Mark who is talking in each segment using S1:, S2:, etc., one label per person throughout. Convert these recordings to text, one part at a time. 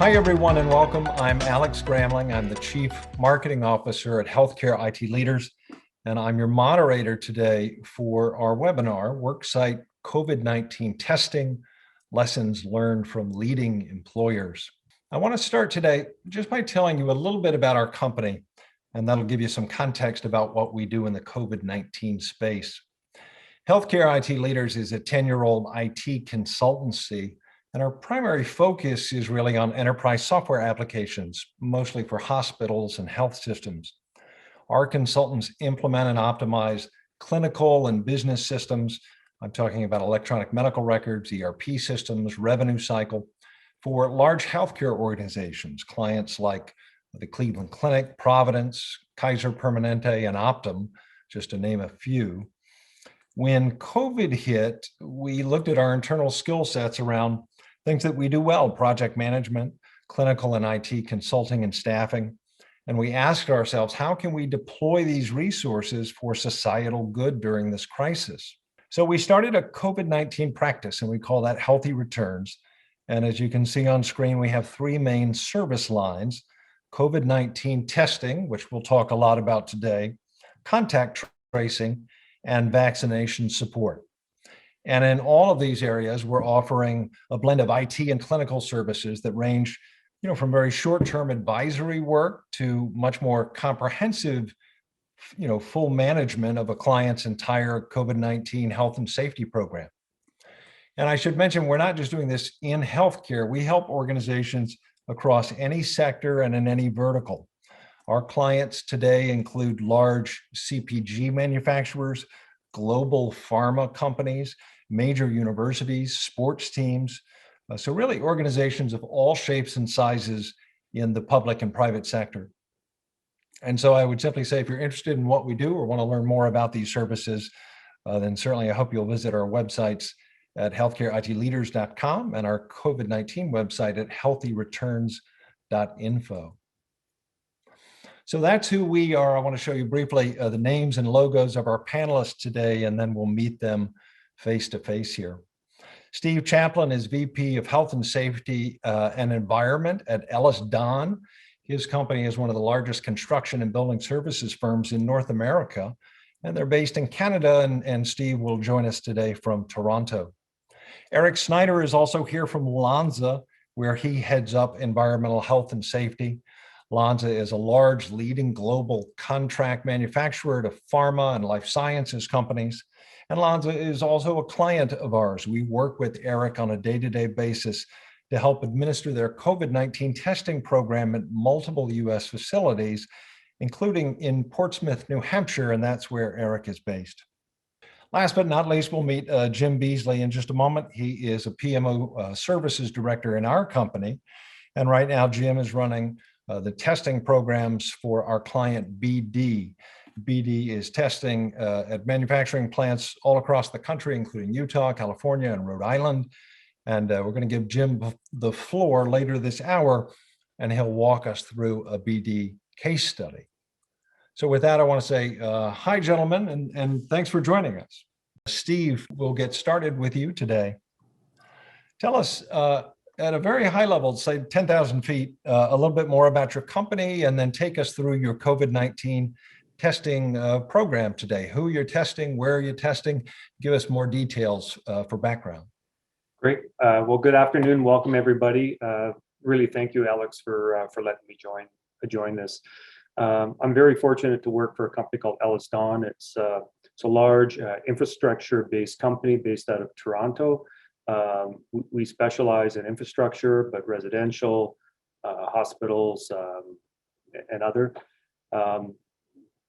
S1: Hi, everyone, and welcome. I'm Alex Gramling. I'm the Chief Marketing Officer at Healthcare IT Leaders, and I'm your moderator today for our webinar, Worksite COVID-19 Testing, Lessons Learned from Leading Employers. I want to start today just by telling you a little bit about our company, and that'll give you some context about what we do in the COVID-19 space. Healthcare IT Leaders is a 10-year-old IT consultancy, and our primary focus is really on enterprise software applications, mostly for hospitals and health systems. Our consultants implement and optimize clinical and business systems. I'm talking about electronic medical records, ERP systems, revenue cycle for large healthcare organizations, clients like the Cleveland Clinic, Providence, Kaiser Permanente, and Optum, just to name a few. When COVID hit, we looked at our internal skill sets around things that we do well: project management, clinical and IT consulting and staffing. And we asked ourselves, how can we deploy these resources for societal good during this crisis? So we started a COVID-19 practice, and we call that Healthy Returns. And as you can see on screen, we have three main service lines: COVID-19 testing, which we'll talk a lot about today, contact tracing, and vaccination support. And in all of these areas, we're offering a blend of IT and clinical services that range, from very short-term advisory work to much more comprehensive, full management of a client's entire COVID-19 health and safety program. And I should mention, we're not just doing this in healthcare. We help organizations across any sector and in any vertical. Our clients today include large CPG manufacturers, global pharma companies, major universities, sports teams. So really organizations of all shapes and sizes in the public and private sector. And so I would simply say, if you're interested in what we do or want to learn more about these services, then certainly I hope you'll visit our websites at healthcareitleaders.com and our COVID-19 website at healthyreturns.info. So that's who we are. I want to show you briefly the names and logos of our panelists today, and then we'll meet them face to face here. Steve Chapin is VP of Health and Safety and Environment at Ellis Dawn. His company is one of the largest construction and building services firms in North America, and they're based in Canada, and Steve will join us today from Toronto. Eric Snyder is also here from Lanza, where he heads up environmental health and safety. Lanza is a large leading global contract manufacturer to pharma and life sciences companies. And Lanza is also a client of ours. We work with Eric on a day-to-day basis to help administer their COVID-19 testing program at multiple US facilities, including in Portsmouth, New Hampshire, and that's where Eric is based. Last but not least, we'll meet Jim Beezley in just a moment. He is a PMO services director in our company. And right now, Jim is running the testing programs for our client BD. BD is testing at manufacturing plants all across the country, including Utah, California, and Rhode Island. And we're going to give Jim the floor later this hour, and he'll walk us through a BD case study. So with that, I want to say hi, gentlemen, and thanks for joining us. Steve, we'll get started with you today. Tell us, at a very high level, say 10,000 feet, a little bit more about your company, and then take us through your COVID-19 testing program today. Who you're testing, where you're testing, give us more details for background.
S2: Great. Well, good afternoon. Welcome, everybody. Really, thank you, Alex, for letting me join this. I'm very fortunate to work for a company called Ellis Dawn. It's a large infrastructure-based company based out of Toronto. We specialize in infrastructure, but residential, hospitals, and other.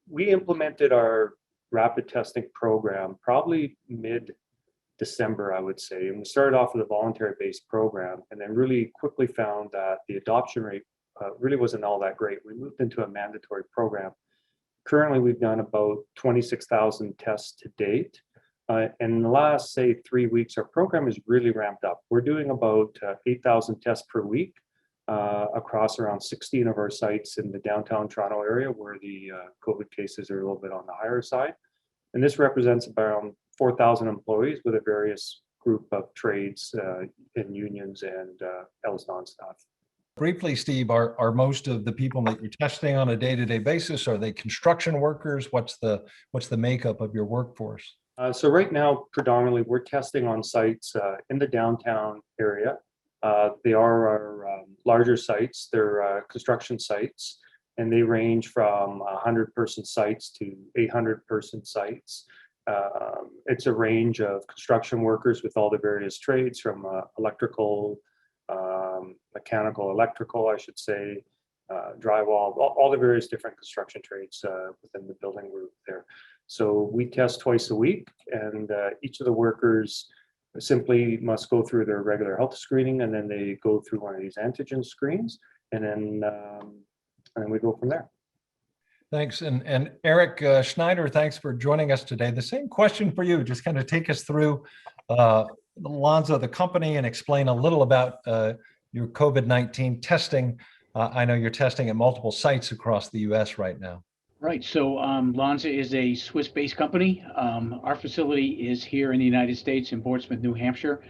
S2: We implemented our rapid testing program probably mid-December, I would say. And we started off with a voluntary-based program, and then really quickly found that the adoption rate really wasn't all that great. We moved into a mandatory program. Currently, we've done about 26,000 tests to date. And in the last, say, 3 weeks, our program is really ramped up. We're doing about 8,000 tests per week across around 16 of our sites in the downtown Toronto area, where the COVID cases are a little bit on the higher side. And this represents around 4,000 employees with a various group of trades and unions and EllisDon staff.
S1: Briefly, Steve, are most of the people that you're testing on a day-to-day basis, are they construction workers? What's the makeup of your workforce?
S2: So right now, predominantly, we're testing on sites in the downtown area. They are our larger sites. They're construction sites, and they range from 100-person sites to 800-person sites. It's a range of construction workers with all the various trades, from electrical, mechanical, electrical, I should say, drywall, all the various different construction trades within the building group there. So we test twice a week, and each of the workers simply must go through their regular health screening, and then they go through one of these antigen screens, and then we go from there.
S1: Thanks. And Eric Snyder, thanks for joining us today. The same question for you. Just kind of take us through Lanza, the company, and explain a little about your COVID-19 testing. I know you're testing at multiple sites across the US right now.
S3: Right. So Lanza is a Swiss-based company. Our facility is here in the United States in Portsmouth, New Hampshire.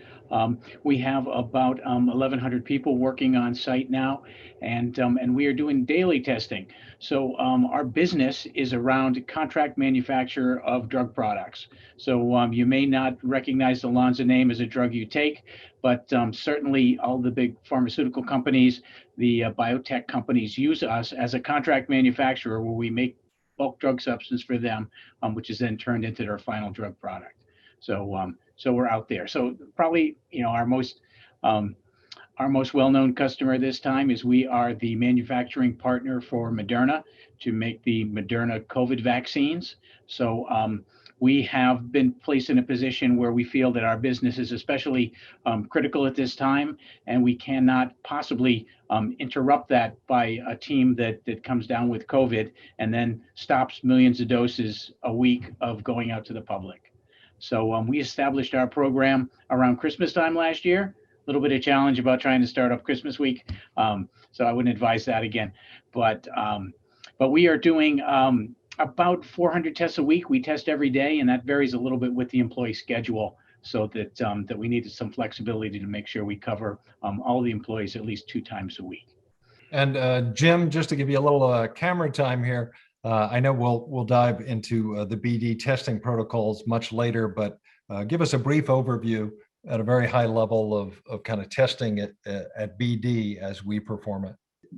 S3: We have about 1,100 people working on site now, and we are doing daily testing. So our business is around contract manufacture of drug products. So you may not recognize the Lanza name as a drug you take, but certainly all the big pharmaceutical companies, the biotech companies use us as a contract manufacturer where we make bulk drug substance for them, which is then turned into their final drug product. So we're out there. So probably, our most well-known customer this time is we are the manufacturing partner for Moderna to make the Moderna COVID vaccines. So we have been placed in a position where we feel that our business is especially critical at this time, and we cannot possibly interrupt that by a team that comes down with COVID and then stops millions of doses a week of going out to the public. So we established our program around Christmas time last year. A little bit of challenge about trying to start up Christmas week, so I wouldn't advise that again. But we are doing about 400 tests a week. We test every day, and that varies a little bit with the employee schedule, so that we needed some flexibility to make sure we cover all the employees at least 2 times a week.
S1: And Jim, just to give you a little camera time here, I know we'll dive into the BD testing protocols much later, but give us a brief overview at a very high level of kind of testing at BD as we perform it.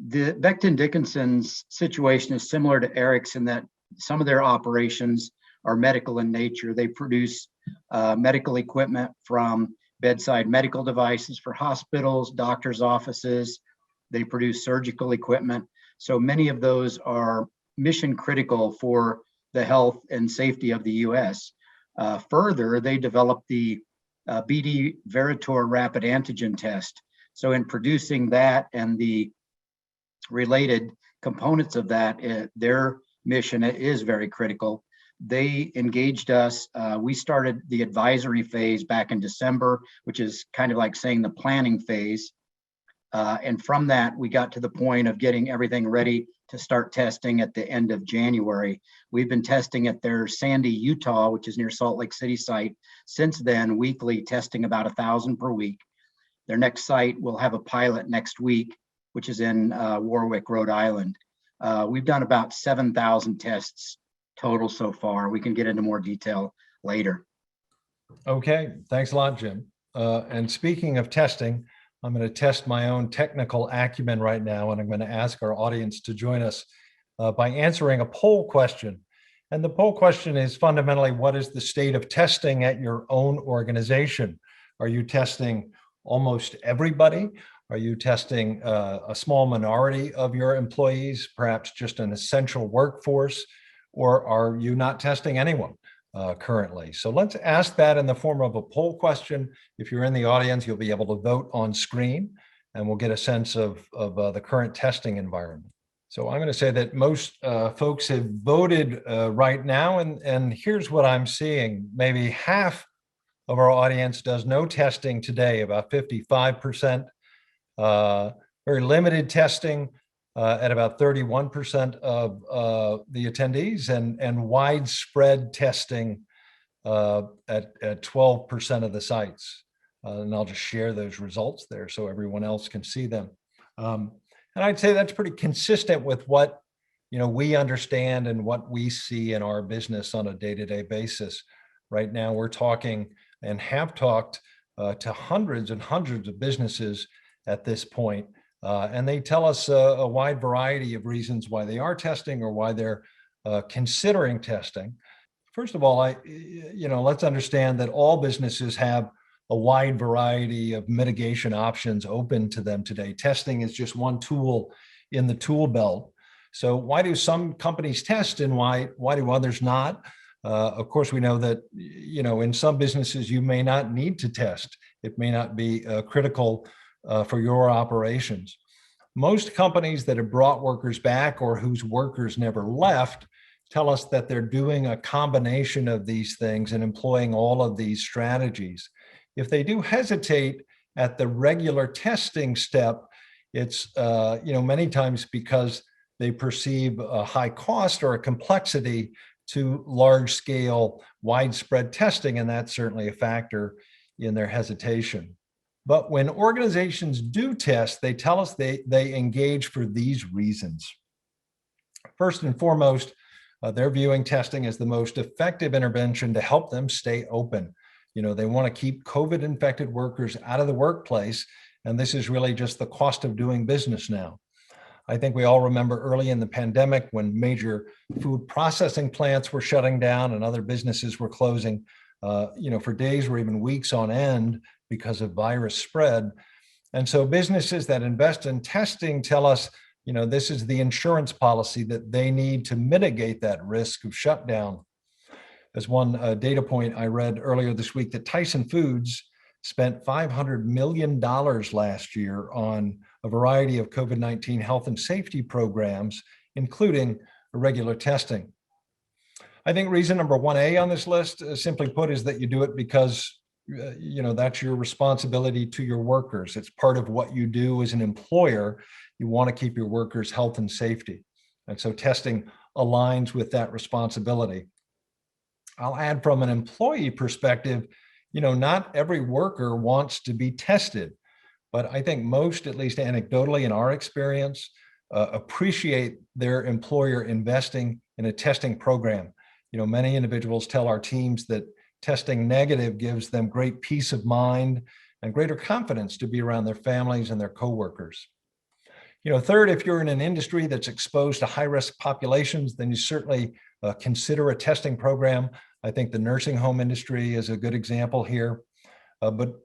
S4: The Becton Dickinson's situation is similar to Eric's in that some of their operations are medical in nature. They produce medical equipment, from bedside medical devices for hospitals, doctors' offices. They produce surgical equipment. So many of those are mission critical for the health and safety of the US. Further, they developed the BD Veritor rapid antigen test. So in producing that and the related components of that, their mission is very critical. They engaged us. We started the advisory phase back in December, which is kind of like saying the planning phase. And from that, we got to the point of getting everything ready to start testing at the end of January. We've been testing at their Sandy, Utah, which is near Salt Lake City site. Since then, weekly testing about 1,000 per week. Their next site will have a pilot next week, which is in Warwick, Rhode Island. We've done about 7,000 tests total so far. We can get into more detail later.
S1: Okay, thanks a lot, Jim. And speaking of testing, I'm going to test my own technical acumen right now, and I'm going to ask our audience to join us by answering a poll question. And the poll question is fundamentally, what is the state of testing at your own organization? Are you testing almost everybody? Are you testing a small minority of your employees, perhaps just an essential workforce, or are you not testing anyone currently? So let's ask that in the form of a poll question. If you're in the audience, you'll be able to vote on screen, and we'll get a sense of the current testing environment. So I'm going to say that most folks have voted right now, and here's what I'm seeing. Maybe half of our audience does no testing today, about 55%. Very limited testing at about 31% of the attendees, and widespread testing at 12% of the sites. And I'll just share those results there so everyone else can see them. And I'd say that's pretty consistent with what we understand and what we see in our business on a day-to-day basis. Right now, we're talking and have talked to hundreds and hundreds of businesses at this point. And they tell us a wide variety of reasons why they are testing or why they're considering testing. First of all, let's understand that all businesses have a wide variety of mitigation options open to them today. Testing is just one tool in the tool belt. So why do some companies test and why do others not? Of course, we know that, in some businesses, you may not need to test. It may not be critical for your operations. Most companies that have brought workers back or whose workers never left tell us that they're doing a combination of these things and employing all of these strategies. If they do hesitate at the regular testing step, it's many times because they perceive a high cost or a complexity to large-scale, widespread testing, and that's certainly a factor in their hesitation. But when organizations do test, they tell us they engage for these reasons. First and foremost, they're viewing testing as the most effective intervention to help them stay open. They want to keep COVID-infected workers out of the workplace, and this is really just the cost of doing business now. I think we all remember early in the pandemic when major food processing plants were shutting down and other businesses were closing, for days or even weeks on end because of virus spread. And so businesses that invest in testing tell us, this is the insurance policy that they need to mitigate that risk of shutdown. As one data point I read earlier this week, that Tyson Foods spent $500 million last year on a variety of COVID-19 health and safety programs, including regular testing. I think reason number 1A on this list, simply put, is that you do it because that's your responsibility to your workers. It's part of what you do as an employer. You want to keep your workers' health and safety. And so testing aligns with that responsibility. I'll add from an employee perspective, not every worker wants to be tested, but I think most, at least anecdotally in our experience, appreciate their employer investing in a testing program. Many individuals tell our teams that testing negative gives them great peace of mind and greater confidence to be around their families and their coworkers. Third, if you're in an industry that's exposed to high-risk populations, then you certainly consider a testing program. I think the nursing home industry is a good example here. But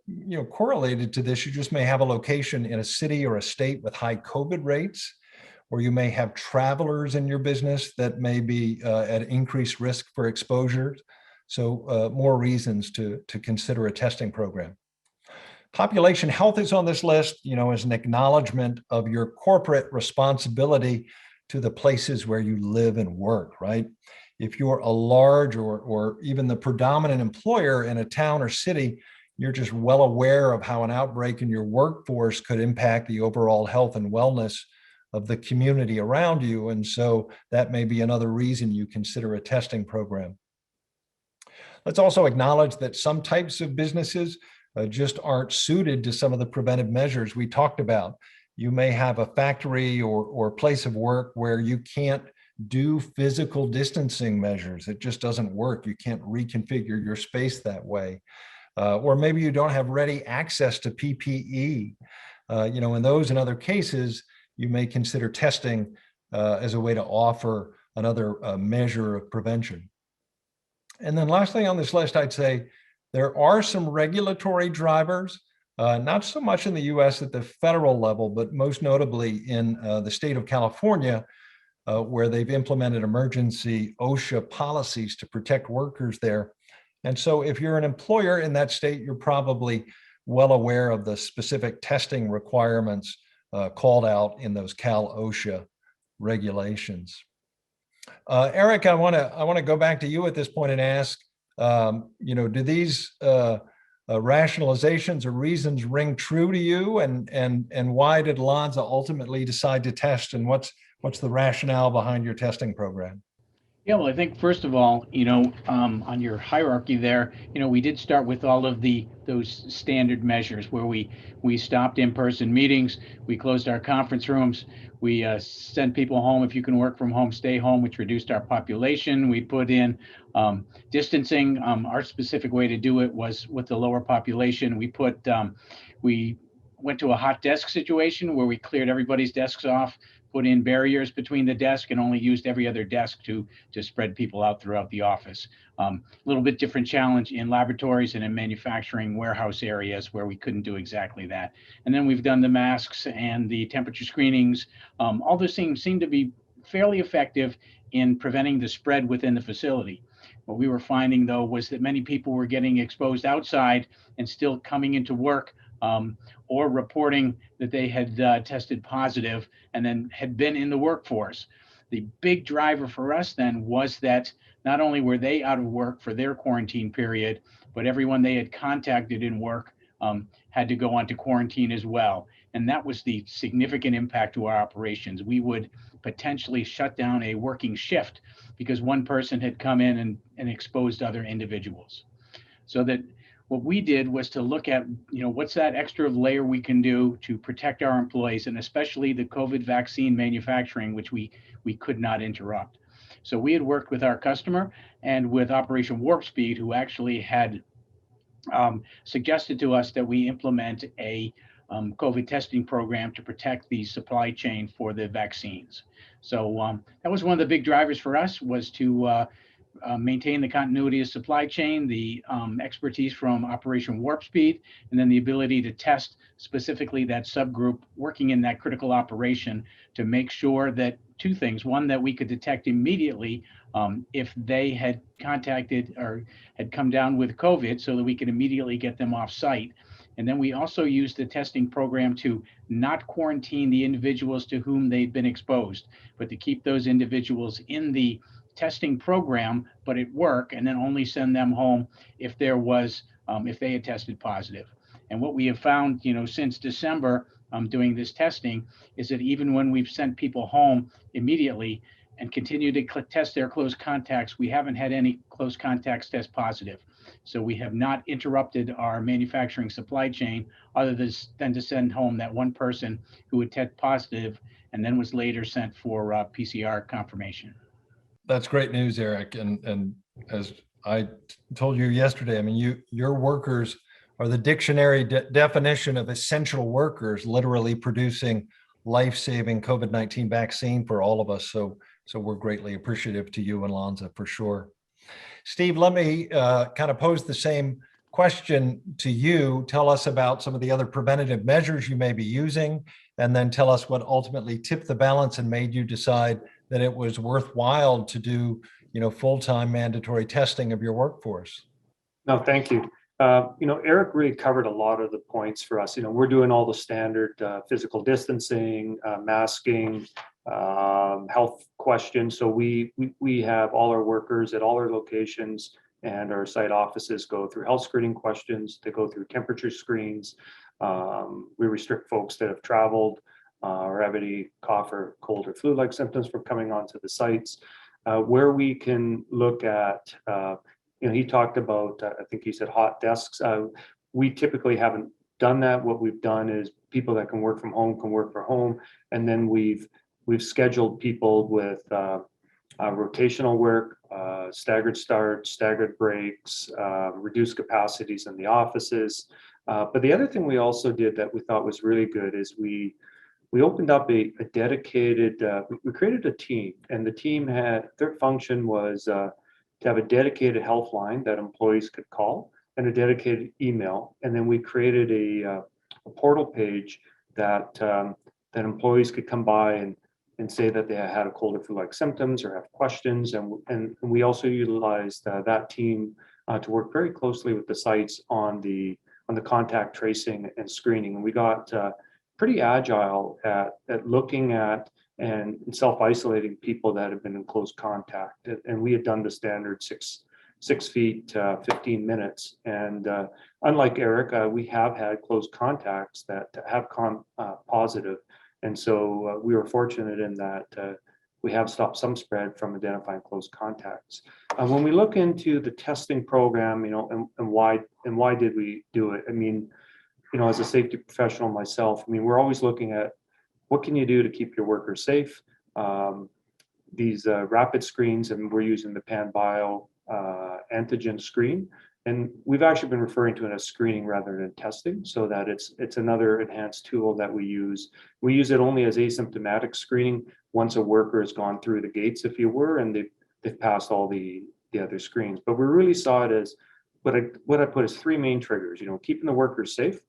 S1: correlated to this, you just may have a location in a city or a state with high COVID rates, or you may have travelers in your business that may be at increased risk for exposure. So more reasons to consider a testing program. Population health is on this list, as an acknowledgement of your corporate responsibility to the places where you live and work, right? If you're a large or even the predominant employer in a town or city, you're just well aware of how an outbreak in your workforce could impact the overall health and wellness of the community around you. And so that may be another reason you consider a testing program. Let's also acknowledge that some types of businesses just aren't suited to some of the preventive measures we talked about. You may have a factory or place of work where you can't do physical distancing measures. It just doesn't work. You can't reconfigure your space that way. Or maybe you don't have ready access to PPE. In those and other cases, you may consider testing as a way to offer another measure of prevention. And then lastly on this list, I'd say there are some regulatory drivers, not so much in the US at the federal level, but most notably in the state of California, where they've implemented emergency OSHA policies to protect workers there. And so if you're an employer in that state, you're probably well aware of the specific testing requirements called out in those Cal OSHA regulations. Eric, I want to go back to you at this point and ask, do these rationalizations or reasons ring true to you, and why did Lanza ultimately decide to test, and what's the rationale behind your testing program?
S3: Yeah, well, I think first of all, on your hierarchy there, we did start with all of those standard measures where we stopped in-person meetings, we closed our conference rooms, we sent people home. If you can work from home, stay home, which reduced our population. We put in distancing. Our specific way to do it was with the lower population. We went to a hot desk situation where we cleared everybody's desks off, put in barriers between the desk, and only used every other desk to spread people out throughout the office. A little bit different challenge in laboratories and in manufacturing warehouse areas where we couldn't do exactly that. And then we've done the masks and the temperature screenings. All those things seem to be fairly effective in preventing the spread within the facility. What we were finding, though, was that many people were getting exposed outside and still coming into work, or reporting that they had tested positive and then had been in the workforce. The big driver for us then was that not only were they out of work for their quarantine period, but everyone they had contacted in work had to go onto quarantine as well. And that was the significant impact to our operations. We would potentially shut down a working shift because one person had come in and exposed other individuals. So that what we did was to look at, what's that extra layer we can do to protect our employees, and especially the COVID vaccine manufacturing, which we could not interrupt. So we had worked with our customer and with Operation Warp Speed, who actually had suggested to us that we implement a COVID testing program to protect the supply chain for the vaccines. So that was one of the big drivers for us, was to maintain the continuity of supply chain, the expertise from Operation Warp Speed, and then the ability to test specifically that subgroup working in that critical operation to make sure that two things. One, that we could detect immediately if they had contacted or had come down with COVID, so that we could immediately get them off site. And then we also used the testing program to not quarantine the individuals to whom they'd been exposed, but to keep those individuals in the testing program, but at work, and then only send them home if there was, if they had tested positive. And what we have found, since December, doing this testing, is that even when we've sent people home immediately and continue to test their close contacts, we haven't had any close contacts test positive. So we have not interrupted our manufacturing supply chain other than to send home that one person who would test positive and then was later sent for PCR confirmation.
S1: That's great news, Eric. And as I told you yesterday, I mean, your workers are the dictionary definition of essential workers, literally producing life-saving COVID-19 vaccine for all of us. So we're greatly appreciative to you and Lanza for sure. Steve, let me kind of pose the same question to you. Tell us about some of the other preventative measures you may be using, and then tell us what ultimately tipped the balance and made you decide that it was worthwhile to do, full-time mandatory testing of your workforce.
S2: No, thank you. Eric really covered a lot of the points for us. We're doing all the standard physical distancing, masking, health questions. So we have all our workers at all our locations and our site offices go through health screening questions. They go through temperature screens. We restrict folks that have traveled or have any cough or cold or flu-like symptoms from coming onto the sites. Where we can look at, he talked about, I think he said hot desks. We typically haven't done that. What we've done is people that can work from home can work from home. And then we've scheduled people with rotational work, staggered starts, staggered breaks, reduced capacities in the offices. But the other thing we also did that we thought was really good is we opened up a dedicated, we created a team, and the team their function was to have a dedicated health line that employees could call and a dedicated email. And then we created a portal page that employees could come by and say that they had a cold or flu-like symptoms or have questions. And we also utilized that team to work very closely with the sites on the contact tracing and screening. And we got pretty agile at looking at and self-isolating people that have been in close contact. And we had done the standard 6 feet, 15 minutes. And unlike Eric, we have had close contacts that have positive. And so we were fortunate in that we have stopped some spread from identifying close contacts. When we look into the testing program, and why did we do it? I mean, as a safety professional myself, I mean, we're always looking at what can you do to keep your workers safe. These rapid screens, and we're using the PanBio antigen screen, and we've actually been referring to it as screening rather than testing, so that it's another enhanced tool that we use. We use it only as asymptomatic screening once a worker has gone through the gates, if you were, and they've passed all the other screens. But we really saw it as what I put as three main triggers. Keeping the workers safe,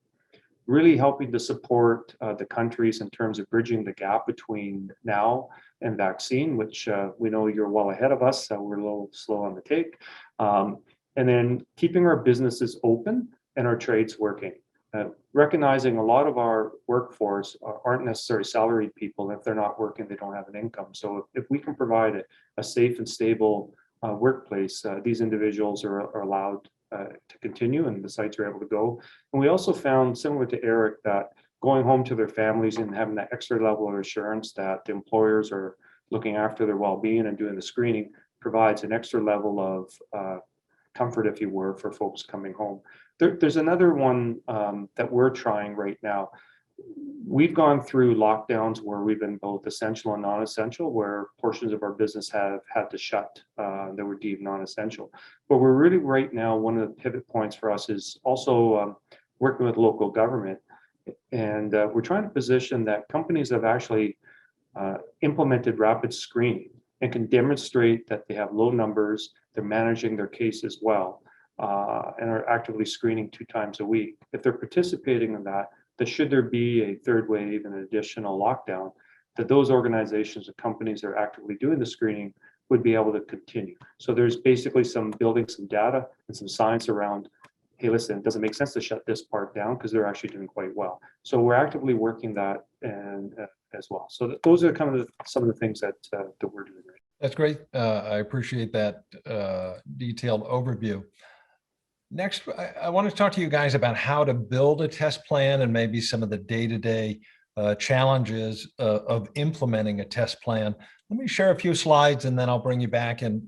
S2: really helping to support the countries in terms of bridging the gap between now and vaccine, which we know you're well ahead of us, so we're a little slow on the take. And then keeping our businesses open and our trades working. Recognizing a lot of our workforce aren't necessarily salaried people. If they're not working, they don't have an income. So if we can provide a safe and stable workplace, these individuals are allowed to continue, and the sites are able to go. And we also found, similar to Eric, that going home to their families and having that extra level of assurance that the employers are looking after their well-being and doing the screening provides an extra level of comfort, if you were, for folks coming home. There's another one that we're trying right now. We've gone through lockdowns where we've been both essential and non-essential, where portions of our business have had to shut that were deemed non-essential. But we're really right now, one of the pivot points for us is also working with local government. And we're trying to position that companies have actually implemented rapid screening and can demonstrate that they have low numbers, they're managing their cases well, and are actively screening 2 times a week. If they're participating in that should there be a third wave and an additional lockdown, that those organizations and companies that are actively doing the screening would be able to continue. So there's basically building some data and some science around, hey, listen, it doesn't make sense to shut this part down because they're actually doing quite well. So we're actively working that and as well. So those are kind of some of the things that we're doing right now.
S1: That's great. I appreciate that detailed overview. Next, I want to talk to you guys about how to build a test plan and maybe some of the day-to-day challenges of implementing a test plan. Let me share a few slides and then I'll bring you back and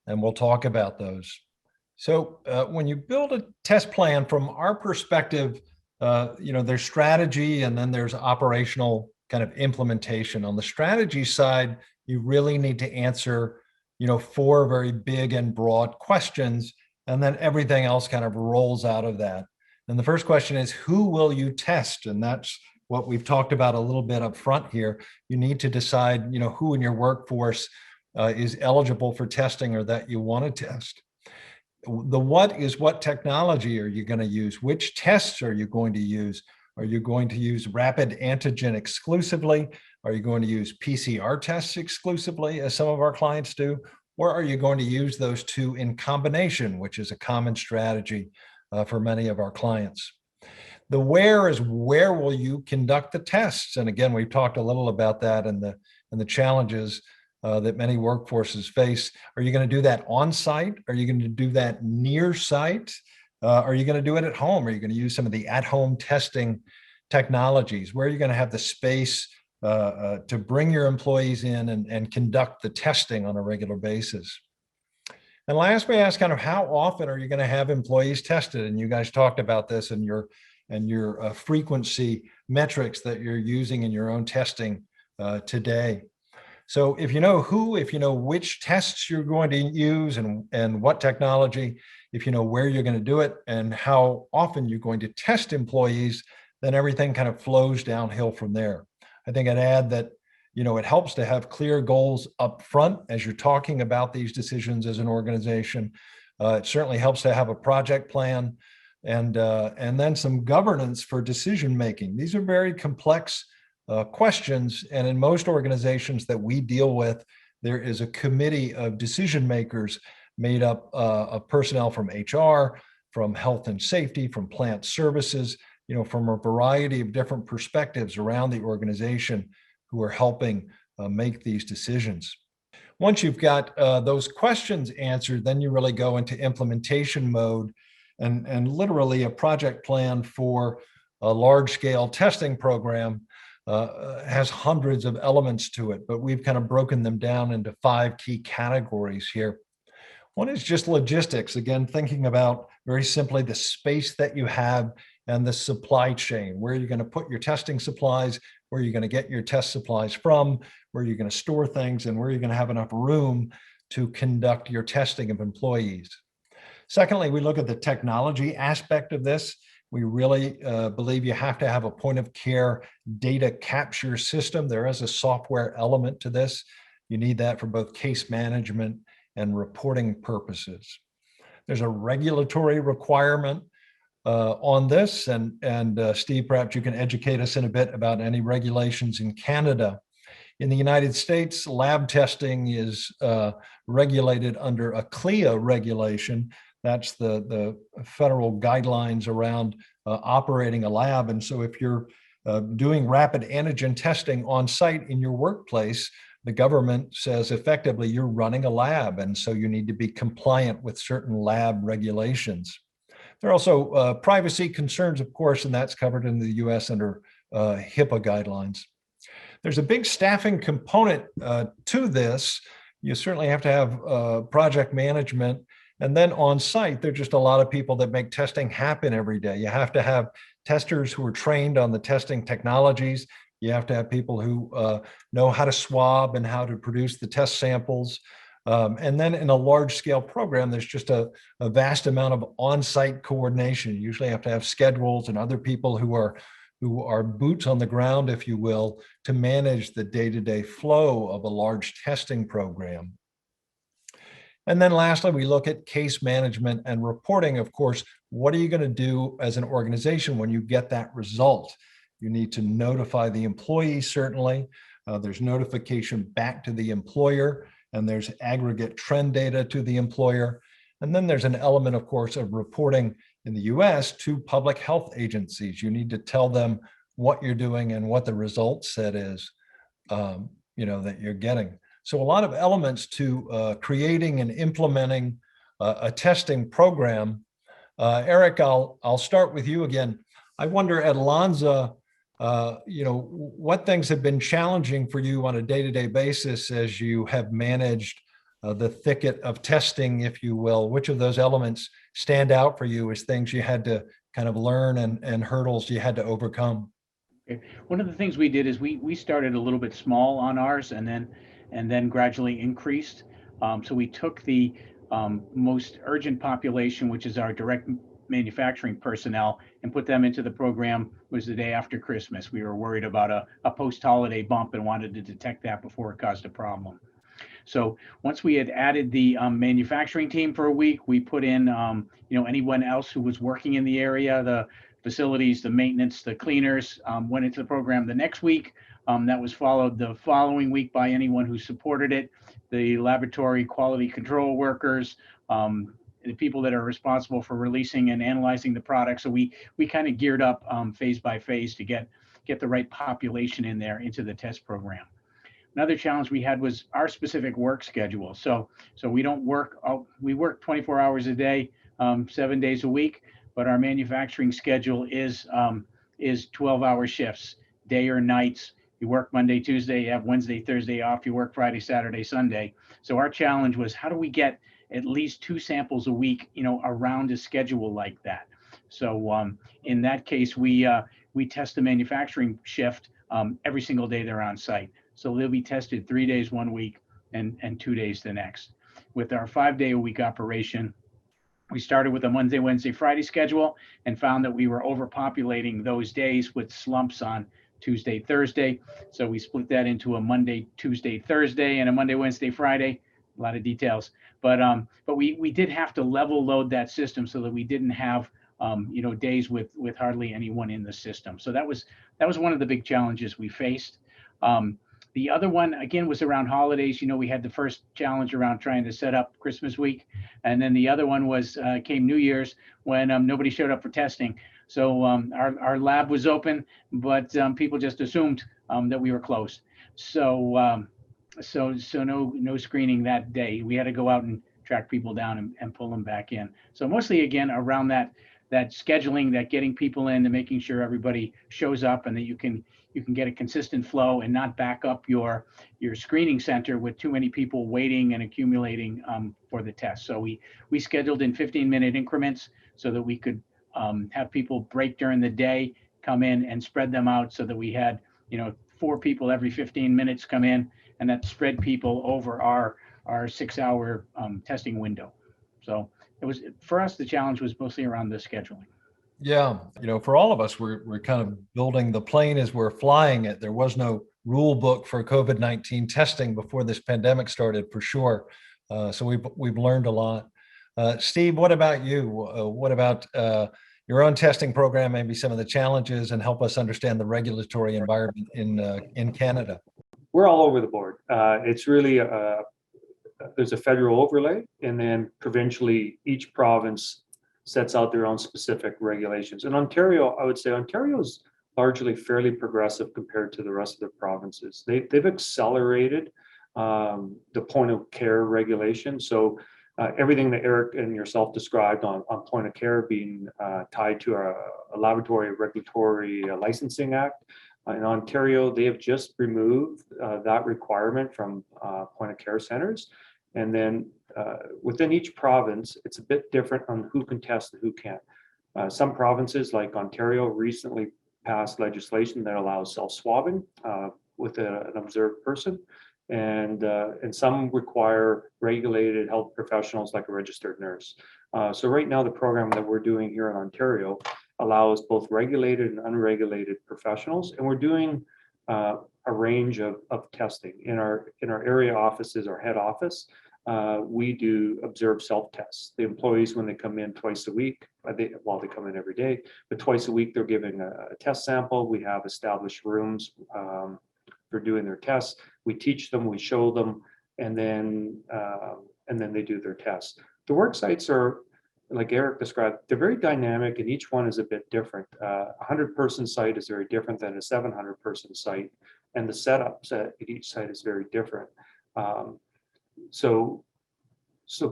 S1: we'll talk about those. So when you build a test plan, from our perspective, there's strategy and then there's operational kind of implementation. On the strategy side, you really need to answer, 4 very big and broad questions, and then everything else kind of rolls out of that. And the first question is, who will you test? And that's what we've talked about a little bit up front here. You need to decide, who in your workforce is eligible for testing or that you want to test. The what is, what technology are you going to use? Which tests are you going to use? Are you going to use rapid antigen exclusively? Are you going to use PCR tests exclusively, as some of our clients do? Or are you going to use those 2 in combination, which is a common strategy for many of our clients? The where is, where will you conduct the tests? And again, we've talked a little about that and the challenges that many workforces face. Are you going to do that on site? Are you going to do that near site? Are you going to do it at home? Are you going to use some of the at-home testing technologies? Where are you going to have the space to bring your employees in and conduct the testing on a regular basis? And last, we ask kind of how often are you going to have employees tested? And you guys talked about this in your frequency metrics that you're using in your own testing today. So if you know who, if you know which tests you're going to use and what technology, if you know where you're going to do it and how often you're going to test employees, then everything kind of flows downhill from there. I think I'd add that, it helps to have clear goals up front as you're talking about these decisions as an organization. It certainly helps to have a project plan and then some governance for decision making. These are very complex questions, and in most organizations that we deal with, there is a committee of decision makers made up of personnel from HR, from health and safety, from plant services, from a variety of different perspectives around the organization who are helping make these decisions. Once you've got those questions answered, then you really go into implementation mode and literally a project plan for a large-scale testing program has hundreds of elements to it, but we've kind of broken them down into 5 key categories here. One is just logistics. Again, thinking about very simply the space that you have and the supply chain. Where are you going to put your testing supplies? Where are you going to get your test supplies from? Where are you going to store things? And where are you going to have enough room to conduct your testing of employees? Secondly, we look at the technology aspect of this. We really believe you have to have a point of care data capture system. There is a software element to this. You need that for both case management and reporting purposes. There's a regulatory requirement on this, and Steve, perhaps you can educate us in a bit about any regulations in Canada. In the United States, lab testing is regulated under a CLIA regulation. That's the federal guidelines around operating a lab. And so if you're doing rapid antigen testing on site in your workplace, the government says effectively you're running a lab, and so you need to be compliant with certain lab regulations. There are also privacy concerns, of course, and that's covered in the US under HIPAA guidelines. There's a big staffing component to this. You certainly have to have project management. And then on site, there's just a lot of people that make testing happen every day. You have to have testers who are trained on the testing technologies. You have to have people who know how to swab and how to produce the test samples. And then in a large scale program, there's just a vast amount of on-site coordination. You usually have to have schedules and other people who are boots on the ground, if you will, to manage the day-to-day flow of a large testing program. And then lastly, we look at case management and reporting. Of course, what are you going to do as an organization when you get that result? You need to notify the employee, certainly. There's notification back to the employer, and there's aggregate trend data to the employer. And then there's an element, of course, of reporting in the US to public health agencies. You need to tell them what you're doing and what the result set is, that you're getting. So a lot of elements to creating and implementing a testing program. Eric, I'll start with you again. I wonder at Lanza, what things have been challenging for you on a day-to-day basis as you have managed the thicket of testing, if you will? Which of those elements stand out for you as things you had to kind of learn and hurdles you had to overcome?
S3: Okay. One of the things we did is we started a little bit small on ours and then gradually increased. So we took the most urgent population, which is our direct manufacturing personnel, and put them into the program. It was the day after Christmas. We were worried about a post-holiday bump and wanted to detect that before it caused a problem. So once we had added the manufacturing team for a week, we put in anyone else who was working in the area, the facilities, the maintenance, the cleaners, went into the program the next week. That was followed the following week by anyone who supported it, the laboratory quality control workers, the people that are responsible for releasing and analyzing the product. So we kind of geared up phase by phase to get the right population in there into the test program. Another challenge we had was our specific work schedule. So we don't work, we work 24 hours a day, 7 days a week, but our manufacturing schedule is 12-hour shifts, day or nights. You work Monday, Tuesday, you have Wednesday, Thursday off, you work Friday, Saturday, Sunday. So our challenge was, how do we get at least 2 samples a week, around a schedule like that? So in that case, we test the manufacturing shift every single day they're on site. So they'll be tested 3 days one week and 2 days the next. With our 5-day-a-week operation, we started with a Monday, Wednesday, Friday schedule and found that we were overpopulating those days with slumps on Tuesday, Thursday. So we split that into a Monday, Tuesday, Thursday, and a Monday, Wednesday, Friday. A lot of details, but we did have to level load that system so that we didn't have days with hardly anyone in the system. So that was one of the big challenges we faced. The other one, again, was around holidays. We had the first challenge around trying to set up Christmas week. And then the other one was came New Year's when nobody showed up for testing. So our lab was open, but people just assumed that we were closed. So no screening that day. We had to go out and track people down and pull them back in. So mostly, again, around that that scheduling, that getting people in and making sure everybody shows up and that you can get a consistent flow and not back up your screening center with too many people waiting and accumulating for the test. So we scheduled in 15-minute increments so that we could have people break during the day, come in and spread them out so that we had, 4 people every 15 minutes come in, and that spread people over our 6-hour testing window. So it was, for us, the challenge was mostly around the scheduling.
S1: Yeah, for all of us, we're kind of building the plane as we're flying it. There was no rule book for COVID-19 testing before this pandemic started, for sure. So we've learned a lot. Steve, what about you? What about your own testing program? Maybe some of the challenges, and help us understand the regulatory environment in Canada.
S2: We're all over the board. It's really there's a federal overlay, and then provincially, each province sets out their own specific regulations. In Ontario, I would say Ontario is largely fairly progressive compared to the rest of the provinces. They've accelerated the point of care regulation. So everything that Eric and yourself described on point of care being tied to a laboratory regulatory licensing act. In Ontario, they have just removed that requirement from point of care centers. And then within each province, it's a bit different on who can test and who can't. Some provinces like Ontario recently passed legislation that allows self-swabbing with an observed person. And some require regulated health professionals like a registered nurse. So right now, the program that we're doing here in Ontario allows both regulated and unregulated professionals. And we're doing a range of testing. In our area offices, our head office, we do observe self-tests. The employees, when they come in twice a week, they come in every day, but twice a week, they're giving a test sample. We have established rooms for doing their tests. We teach them, we show them, and then they do their tests. The work sites are, like Eric described, they're very dynamic, and each one is a bit different. 100-person site is very different than a 700-person site, and the setups at each site is very different. So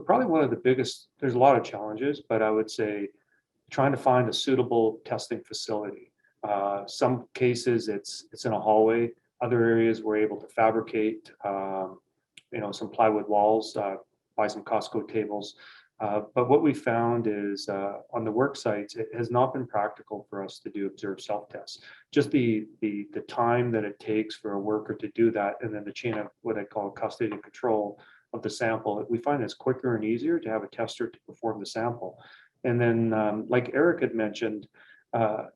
S2: probably one of the biggest, there's a lot of challenges, but I would say trying to find a suitable testing facility. Some cases it's in a hallway. Other areas we're able to fabricate, some plywood walls, buy some Costco tables. But what we found is on the work sites, it has not been practical for us to do observed self-tests. Just the time that it takes for a worker to do that, and then the chain of what I call custody and control of the sample, we find it's quicker and easier to have a tester to perform the sample. And then, like Eric had mentioned,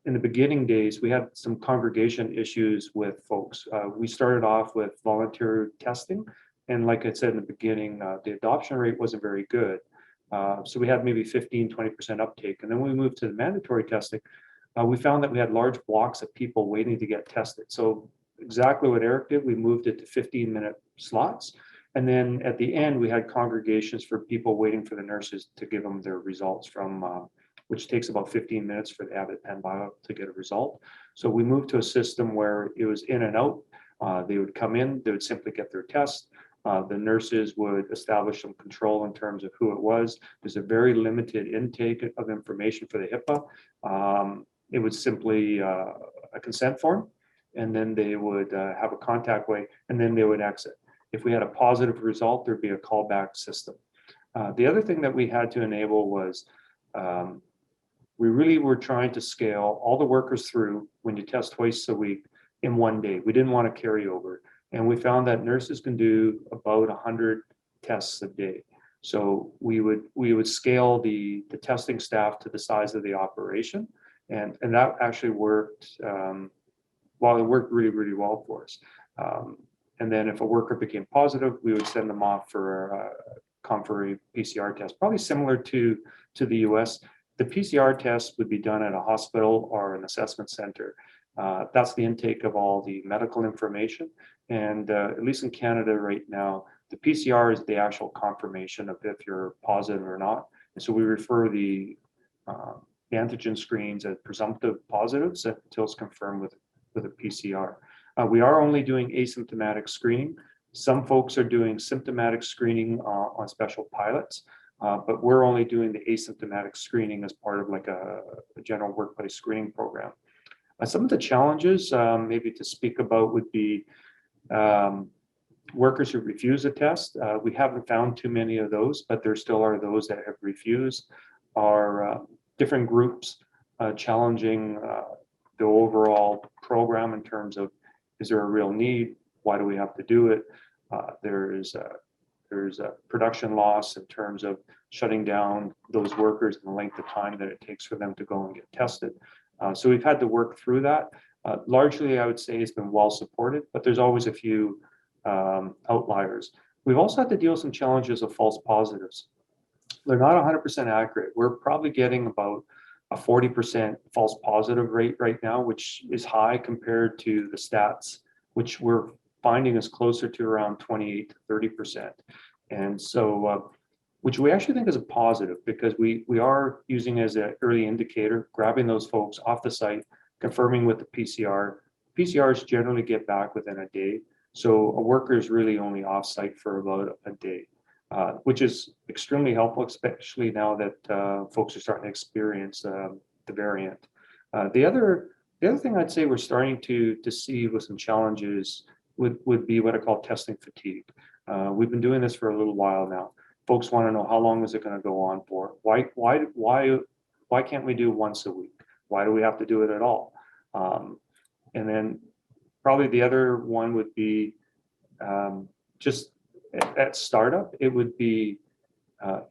S2: in the beginning days, we had some congregation issues with folks. We started off with volunteer testing. And like I said in the beginning, the adoption rate wasn't very good. So we had maybe 15-20% uptake. And then when we moved to the mandatory testing, we found that we had large blocks of people waiting to get tested. So exactly what Eric did, we moved it to 15-minute slots. And then at the end, we had congregations for people waiting for the nurses to give them their results from, which takes about 15 minutes for the Abbott Pen Bio to get a result. So we moved to a system where it was in and out. They would come in, they would simply get their test. The nurses would establish some control in terms of who it was. There's a very limited intake of information for the HIPAA. It was simply a consent form, and then they would have a contact way, and then they would exit. If we had a positive result, there'd be a callback system. The other thing that we had to enable was we really were trying to scale all the workers through when you test twice a week in one day. We didn't want to carry over. And we found that nurses can do about 100 tests a day. So we would scale the testing staff to the size of the operation. And that actually worked, well, it worked really, really well for us. And then if a worker became positive, we would send them off for a confirmatory PCR test, probably similar to the US. The PCR test would be done at a hospital or an assessment center. That's the intake of all the medical information. And at least in Canada right now, the PCR is the actual confirmation of if you're positive or not. And so we refer the antigen screens as presumptive positives until it's confirmed with a PCR. We are only doing asymptomatic screening. Some folks are doing symptomatic screening on special pilots. but we're only doing the asymptomatic screening as part of like a general workplace screening program. Some of the challenges maybe to speak about would be workers who refuse a test. We haven't found too many of those, but there still are those that have refused. Are different groups challenging the overall program in terms of, is there a real need? Why do we have to do it? There's a production loss in terms of shutting down those workers and the length of time that it takes for them to go and get tested. So we've had to work through that. Largely, I would say it's been well supported, but there's always a few outliers. We've also had to deal with some challenges of false positives. They're not 100% accurate. We're probably getting about a 40% false positive rate right now, which is high compared to the stats, which we're finding is closer to around 28 to 30%. And so, which we actually think is a positive, because we are using as an early indicator, grabbing those folks off the site, confirming with the PCR. PCRs generally get back within a day. So a worker is really only off site for about a day, which is extremely helpful, especially now that folks are starting to experience the variant. The other thing I'd say we're starting to see with some challenges would be what I call testing fatigue. We've been doing this for a little while now. Folks want to know, how long is it going to go on for? Why can't we do once a week? Why do we have to do it at all? And then probably the other one would be just at startup, it would be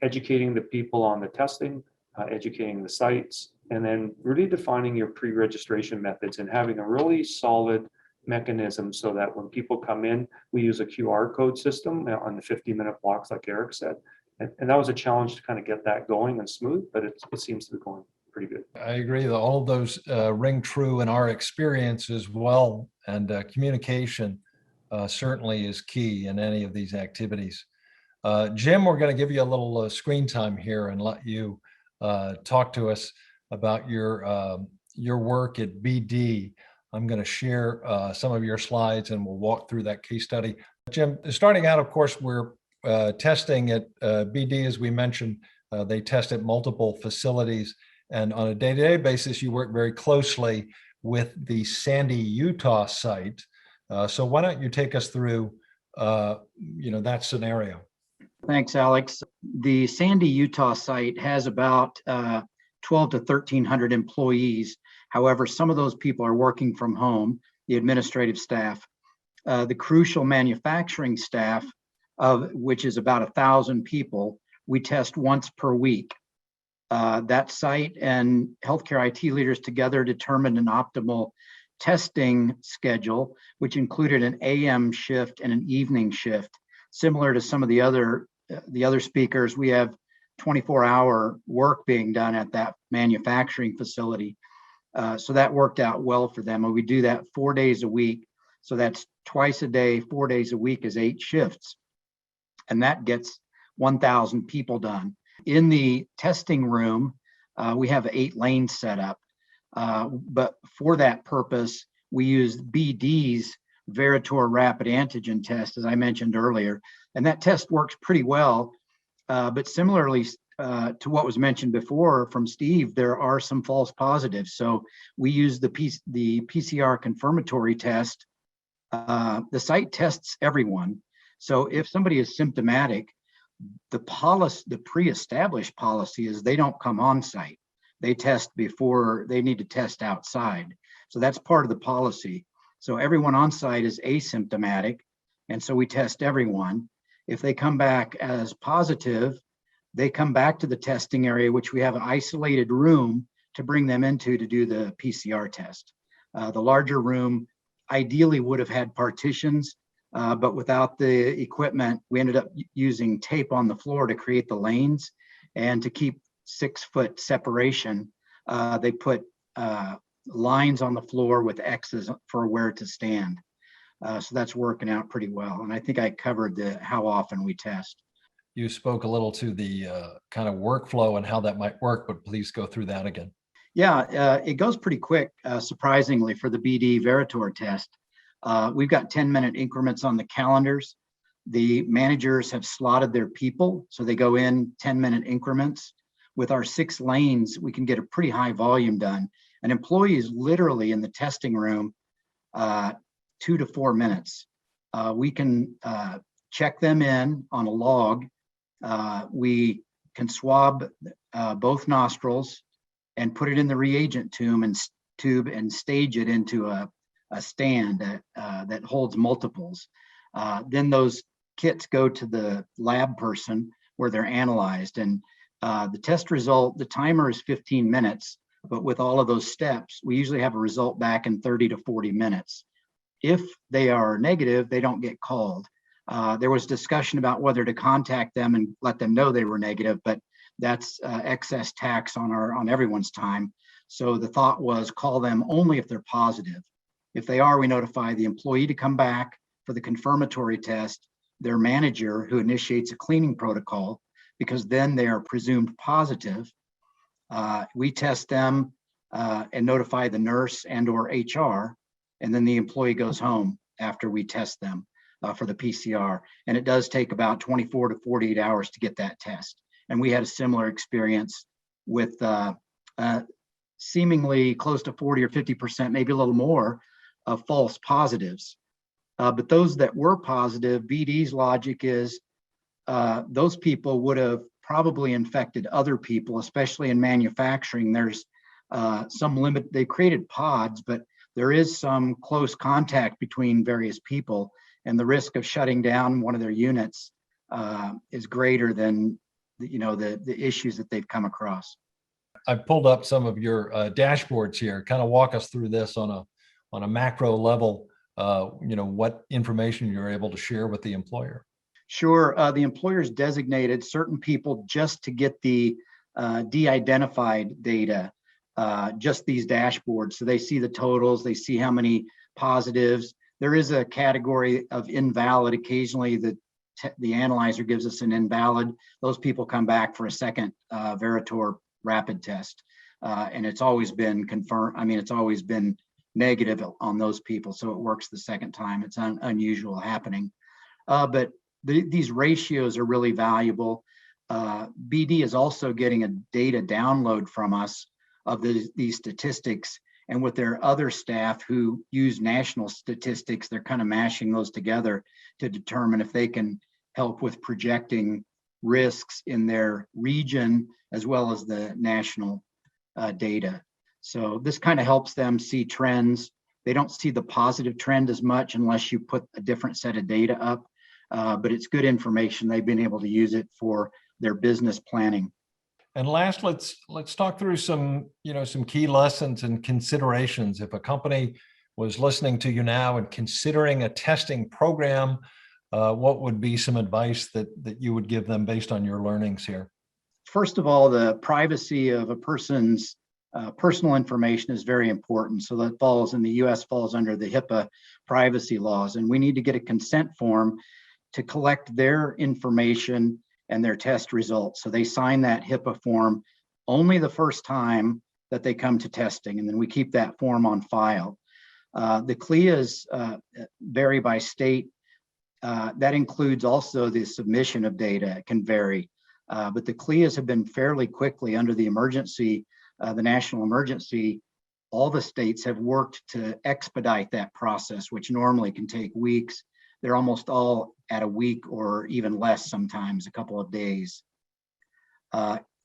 S2: educating the people on the testing, educating the sites, and then really defining your pre-registration methods and having a really solid mechanism so that when people come in, we use a QR code system on the 50-minute blocks, like Eric said. And that was a challenge to kind of get that going and smooth, but it seems to be going pretty good.
S1: I agree that all of those ring true in our experience as well. And communication certainly is key in any of these activities. Jim, we're going to give you a little screen time here and let you talk to us about your work at BD. I'm going to share some of your slides and we'll walk through that case study. Jim, starting out, of course, we're testing at BD, as we mentioned. They test at multiple facilities, and on a day-to-day basis, you work very closely with the Sandy, Utah site. So why don't you take us through that scenario?
S4: Thanks, Alex. The Sandy, Utah site has about 12 to 1,300 employees. However, some of those people are working from home, the administrative staff. The crucial manufacturing staff, of which is about 1,000 people, we test once per week. That site and healthcare IT leaders together determined an optimal testing schedule, which included an AM shift and an evening shift. Similar to some of the other speakers, we have 24-hour work being done at that manufacturing facility. So that worked out well for them. And we do that 4 days a week. So that's twice a day, 4 days a week is 8 shifts. And that gets 1,000 people done. In the testing room, we have 8 lanes set up. But for that purpose, we use BD's Veritor rapid antigen test, as I mentioned earlier. And that test works pretty well. But similarly to what was mentioned before from Steve, there are some false positives. So we use the PCR confirmatory test. The site tests everyone. So if somebody is symptomatic, the pre-established policy is they don't come on site. They test before they need to test outside. So that's part of the policy. So everyone on site is asymptomatic. And so we test everyone. If they come back as positive, they come back to the testing area, which we have an isolated room to bring them into to do the PCR test. The larger room ideally would have had partitions, but without the equipment, we ended up using tape on the floor to create the lanes, and to keep 6-foot separation, they put lines on the floor with X's for where to stand. So that's working out pretty well. And I think I covered how often we test.
S1: You spoke a little to the kind of workflow and how that might work, but please go through that again.
S4: Yeah, it goes pretty quick, surprisingly, for the BD Veritor test. We've got 10-minute increments on the calendars. The managers have slotted their people, so they go in 10-minute increments. With our 6 lanes, we can get a pretty high volume done. An employee is literally in the testing room 2 to 4 minutes. We can check them in on a log. We can swab both nostrils and put it in the reagent tube and stage it into a stand that holds multiples. Then those kits go to the lab person where they're analyzed. And the test result, the timer is 15 minutes, but with all of those steps, we usually have a result back in 30 to 40 minutes. If they are negative, they don't get called. There was discussion about whether to contact them and let them know they were negative, but that's excess tax on everyone's time. So the thought was call them only if they're positive. If they are, we notify the employee to come back for the confirmatory test, their manager who initiates a cleaning protocol, because then they are presumed positive. We test them and notify the nurse and or HR, and then the employee goes home after we test them for the PCR. And it does take about 24 to 48 hours to get that test. And we had a similar experience with seemingly close to 40 or 50%, maybe a little more, of false positives. But those that were positive, BD's logic is those people would have probably infected other people, especially in manufacturing. There's some limit, they created pods, but there is some close contact between various people, and the risk of shutting down one of their units is greater than the issues that they've come across.
S1: I've pulled up some of your dashboards here. Kind of walk us through this on a macro level. What information you're able to share with the employer.
S4: Sure. The employer's designated certain people just to get the de-identified data, just these dashboards. So they see the totals, they see how many positives. There is a category of invalid. Occasionally the analyzer gives us an invalid. Those people come back for a second Veritor rapid test. And it's always been confirmed. I mean, it's always been negative on those people. So it works the second time. It's unusual happening. But these ratios are really valuable. BD is also getting a data download from us of these statistics. And with their other staff who use national statistics, they're kind of mashing those together to determine if they can help with projecting risks in their region as well as the national data. So this kind of helps them see trends. They don't see the positive trend as much unless you put a different set of data up, but it's good information. They've been able to use it for their business planning.
S1: And last, let's talk through some key lessons and considerations. If a company was listening to you now and considering a testing program, what would be some advice that you would give them based on your learnings here?
S4: First of all, the privacy of a person's personal information is very important. So that falls in the US falls under the HIPAA privacy laws. And we need to get a consent form to collect their information and their test results. So they sign that HIPAA form only the first time that they come to testing. And then we keep that form on file. The CLIAs vary by state. That includes also the submission of data. It can vary. But the CLIAs have been fairly quickly under the emergency, the national emergency. All the states have worked to expedite that process, which normally can take weeks. They're almost all at a week or even less, sometimes a couple of days.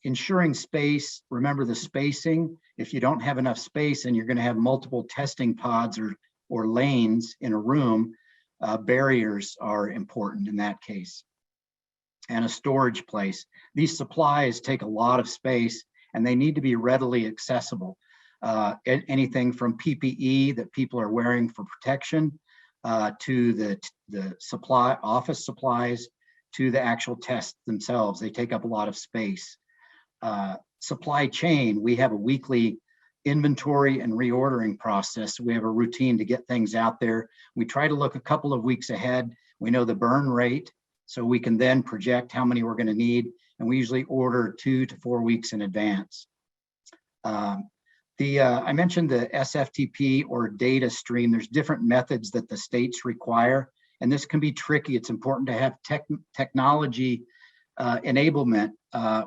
S4: Ensuring space, remember the spacing. If you don't have enough space and you're going to have multiple testing pods or lanes in a room, barriers are important in that case. And a storage place. These supplies take a lot of space and they need to be readily accessible. Anything from PPE that people are wearing for protection to the office supplies to the actual tests themselves. They take up a lot of space. Supply chain, we have a weekly inventory and reordering process. We have a routine to get things out there. We try to look a couple of weeks ahead. We know the burn rate, so we can then project how many we're going to need. And we usually order 2 to 4 weeks in advance. I mentioned the SFTP or data stream. There's different methods that the states require, And this can be tricky. It's important to have technology enablement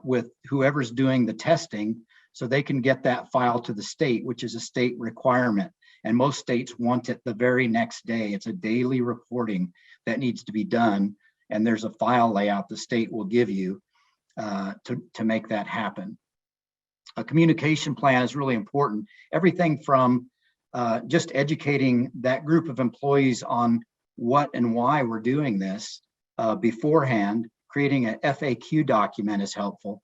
S4: with whoever's doing the testing so they can get that file to the state, which is a state requirement. And most states want it the very next day. It's a daily reporting that needs to be done. And there's a file layout the state will give you to make that happen. A communication plan is really important. Everything from just educating that group of employees on what and why we're doing this beforehand. Creating an FAQ document is helpful,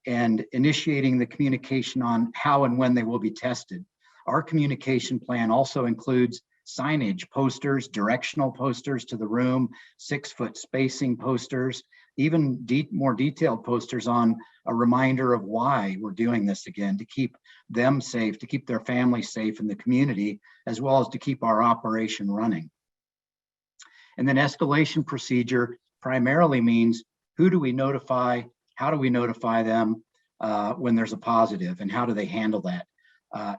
S4: and initiating the communication on how and when they will be tested. Our communication plan also includes signage, posters, directional posters to the room, 6-foot spacing posters, even more detailed posters on a reminder of why we're doing this again, to keep them safe, to keep their families safe in the community, as well as to keep our operation running. And then escalation procedure primarily means who do we notify, how do we notify them when there's a positive, and how do they handle that?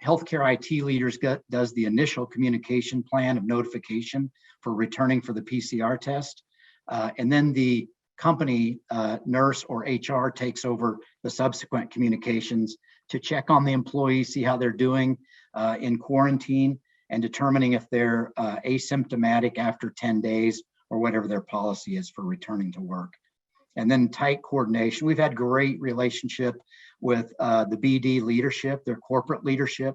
S4: Healthcare IT leaders does the initial communication plan of notification for returning for the PCR test. And then the company nurse or HR takes over the subsequent communications to check on the employees, see how they're doing in quarantine, and determining if they're asymptomatic after 10 days or whatever their policy is for returning to work. And then tight coordination. We've had great relationship with the BD leadership, their corporate leadership,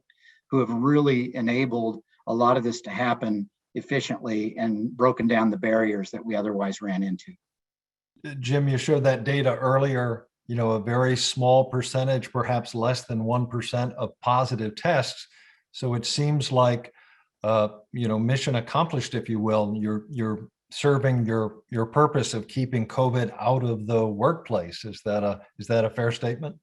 S4: who have really enabled a lot of this to happen efficiently and broken down the barriers that we otherwise ran into.
S1: Jim, you showed that data earlier, a very small percentage, perhaps less than 1% of positive tests. So it seems like, mission accomplished, if you will. You're serving your purpose of keeping COVID out of the workplace. Is that a fair statement?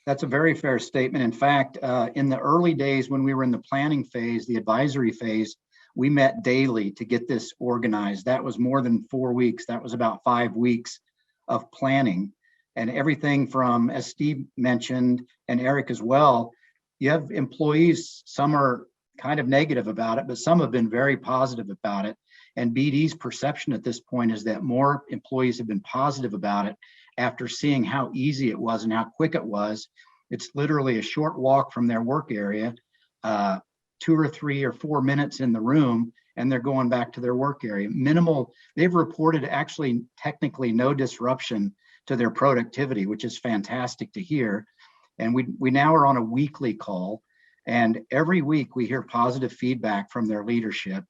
S4: That's a very fair statement. In fact, in the early days when we were in the planning phase, the advisory phase, we met daily to get this organized. That was more than 4 weeks. That was about 5 weeks of planning. And everything from, as Steve mentioned, and Eric as well, you have employees, some are kind of negative about it, but some have been very positive about it. And BD's perception at this point is that more employees have been positive about it after seeing how easy it was and how quick it was. It's literally a short walk from their work area, 2 or 3 or 4 minutes in the room, and they're going back to their work area. Minimal, they've reported actually technically no disruption to their productivity, which is fantastic to hear. And we now are on a weekly call, and every week we hear positive feedback from their leadership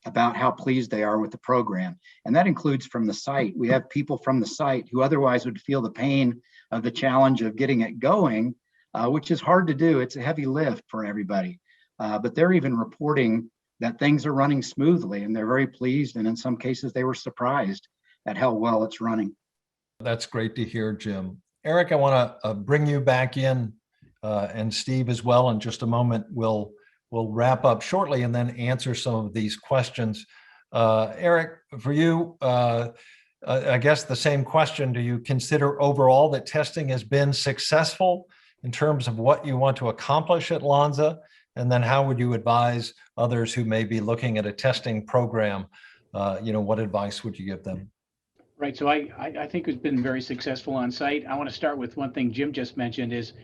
S4: about how pleased they are with the program. And that includes from the site. We have people from the site who otherwise would feel the pain of the challenge of getting it going, which is hard to do. It's a heavy lift for everybody. But they're even reporting that things are running smoothly, and they're very pleased. And in some cases, they were surprised at how well it's running.
S1: That's great to hear, Jim. Eric, I want to bring you back in, and Steve as well. In just a moment, we'll wrap up shortly and then answer some of these questions. Eric, for you, I guess the same question. Do you consider overall that testing has been successful in terms of what you want to accomplish at Lanza? And then how would you advise others who may be looking at a testing program? What advice would you give them?
S3: Right. So I think it's been very successful on site. I want to start with one thing Jim just mentioned is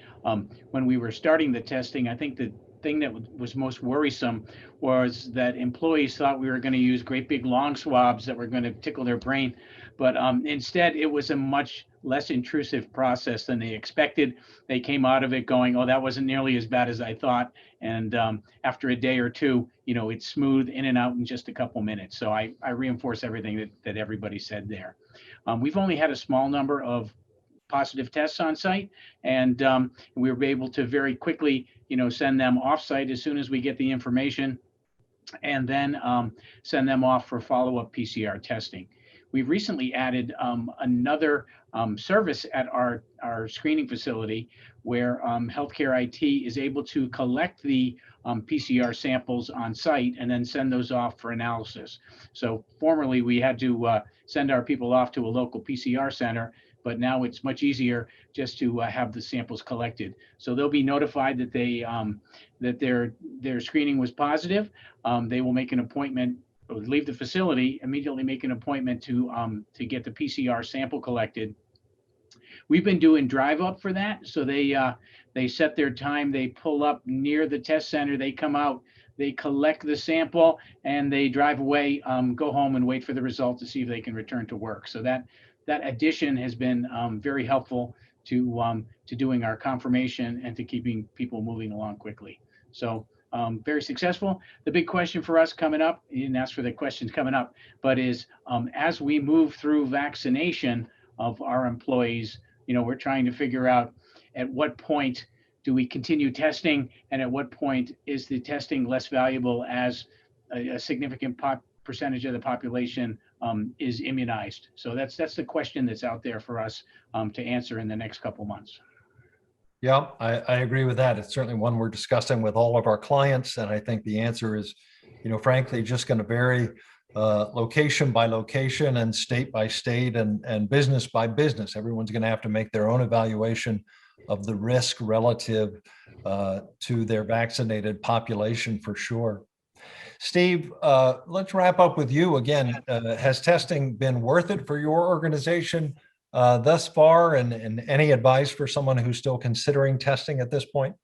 S3: when we were starting the testing, I think the thing that was most worrisome was that employees thought we were going to use great big long swabs that were going to tickle their brain. But instead, it was a much less intrusive process than they expected. They came out of it going, oh, that wasn't nearly as bad as I thought. And after a day or two, it's smooth in and out in just a couple minutes. So I reinforce everything that everybody said there. We've only had a small number of positive tests on site, and we were able to very quickly, send them off site as soon as we get the information, and then send them off for follow-up PCR testing. We've recently added another service at our screening facility where healthcare IT is able to collect the PCR samples on site and then send those off for analysis. So formerly we had to send our people off to a local PCR center, but now it's much easier just to have the samples collected. So they'll be notified that that their screening was positive. They will make an appointment leave the facility, immediately make an appointment to get the PCR sample collected. We've been doing drive up for that. So they set their time, they pull up near the test center, they come out, they collect the sample, and they drive away, go home and wait for the result to see if they can return to work. So that addition has been very helpful to doing our confirmation and to keeping people moving along quickly. So very successful. The big question for us coming up, you didn't ask for the questions coming up, but is as we move through vaccination of our employees, we're trying to figure out at what point do we continue testing, and at what point is the testing less valuable as a significant percentage of the population is immunized. So that's the question that's out there for us to answer in the next couple months.
S1: Yeah, I agree with that. It's certainly one we're discussing with all of our clients, and I think the answer is, frankly, just going to vary location by location and state by state and business by business. Everyone's going to have to make their own evaluation of the risk relative to their vaccinated population for sure. Steve, let's wrap up with you again. Has testing been worth it for your organization thus far, and any advice for someone who's still considering testing at this point?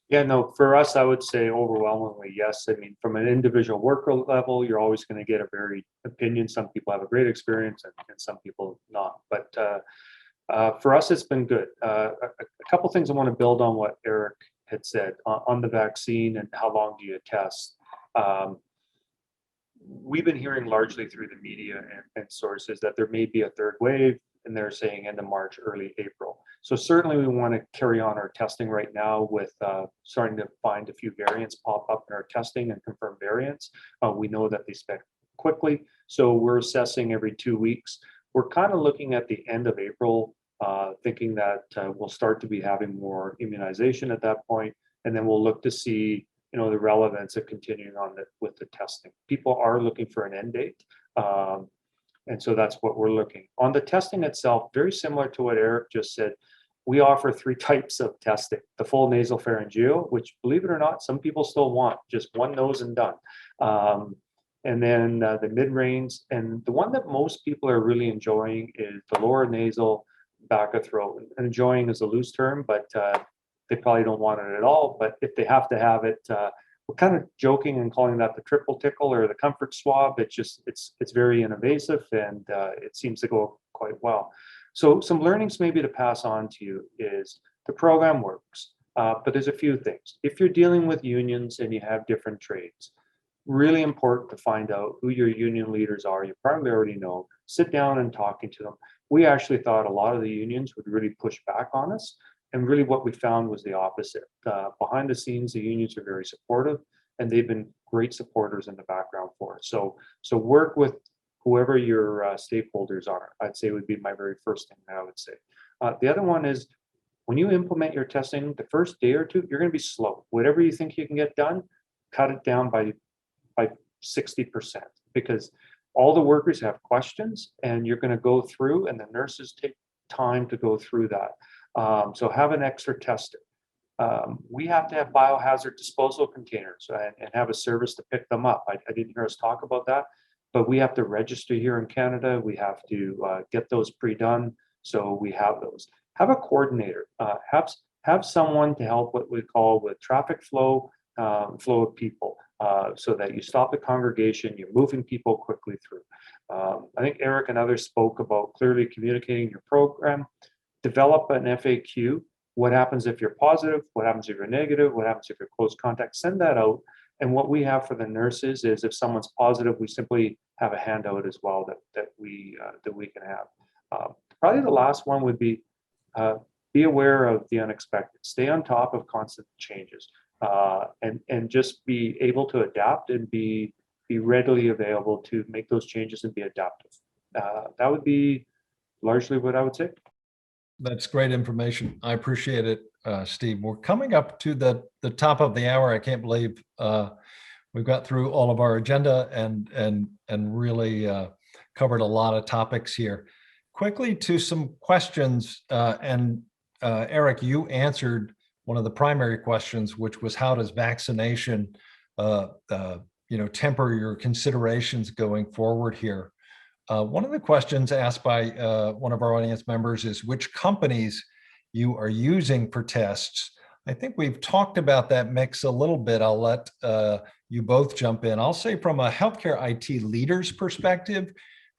S2: Yeah, no, for us, I would say overwhelmingly yes. I mean, from an individual worker level, you're always going to get a varied opinion. Some people have a great experience and some people not. But for us, it's been good. A couple things I want to build on what Eric had said on the vaccine and how long do you test. We've been hearing largely through the media and sources that there may be a third wave, and they're saying end of March, early April. So certainly we want to carry on our testing right now with starting to find a few variants pop up in our testing and confirm variants. We know that they spread quickly, so we're assessing every 2 weeks. We're kind of looking at the end of April, thinking that we'll start to be having more immunization at that point, and then we'll look to see the relevance of continuing on with the testing. People are looking for an end date. And so that's what we're looking. On the testing itself, very similar to what Eric just said, we offer 3 types of testing. The full nasal pharyngeal, which, believe it or not, some people still want just one nose and done. And then the mid-range. And the one that most people are really enjoying is the lower nasal, back of throat. And enjoying is a loose term, but they probably don't want it at all. But if they have to have it, we're kind of joking and calling that the triple tickle or the comfort swab. It's very invasive, and it seems to go quite well. So some learnings maybe to pass on to you is the program works, but there's a few things. If you're dealing with unions and you have different trades, really important to find out who your union leaders are. You probably already know. Sit down and talking to them. We actually thought a lot of the unions would really push back on us. And really what we found was the opposite. Behind the scenes, the unions are very supportive, and they've been great supporters in the background for us. So work with whoever your stakeholders are, I'd say would be my very first thing that I would say. The other one is when you implement your testing, the first day or two, you're going to be slow. Whatever you think you can get done, cut it down by 60%, because all the workers have questions, and you're going to go through, and the nurses take time to go through that. So have an extra tester. We have to have biohazard disposal containers and have a service to pick them up. I didn't hear us talk about that, but we have to register here in Canada. We have to get those pre-done, so we have those. Have a coordinator. Have someone to help what we call with traffic flow, flow of people, so that you stop the congregation, you're moving people quickly through. I think Eric and others spoke about clearly communicating your program. Develop an FAQ. What happens if you're positive? What happens if you're negative? What happens if you're close contact? Send that out. And what we have for the nurses is if someone's positive, we simply have a handout as well that we can have. Probably the last one would be aware of the unexpected. Stay on top of constant changes, and just be able to adapt and be readily available to make those changes and be adaptive. That would be largely what I would say.
S1: That's great information. I appreciate it, Steve. We're coming up to the top of the hour. I can't believe we've got through all of our agenda and really covered a lot of topics here. Quickly to some questions, and Eric, you answered one of the primary questions, which was how does vaccination temper your considerations going forward here. One of the questions asked by one of our audience members is which companies you are using for tests. I think we've talked about that mix a little bit. I'll let you both jump in. I'll say from a healthcare IT leader's perspective,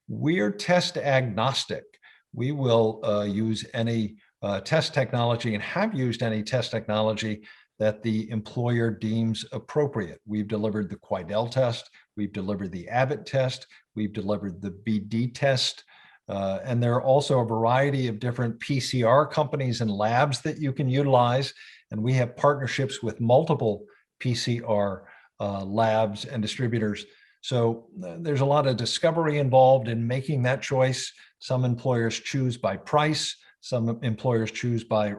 S1: we're test agnostic. We will use any test technology and have used any test technology that the employer deems appropriate. We've delivered the Quidel test, we've delivered the Abbott test, we've delivered the BD test, and there are also a variety of different PCR companies and labs that you can utilize. And we have partnerships with multiple PCR labs and distributors. So there's a lot of discovery involved in making that choice. Some employers choose by price. Some employers choose by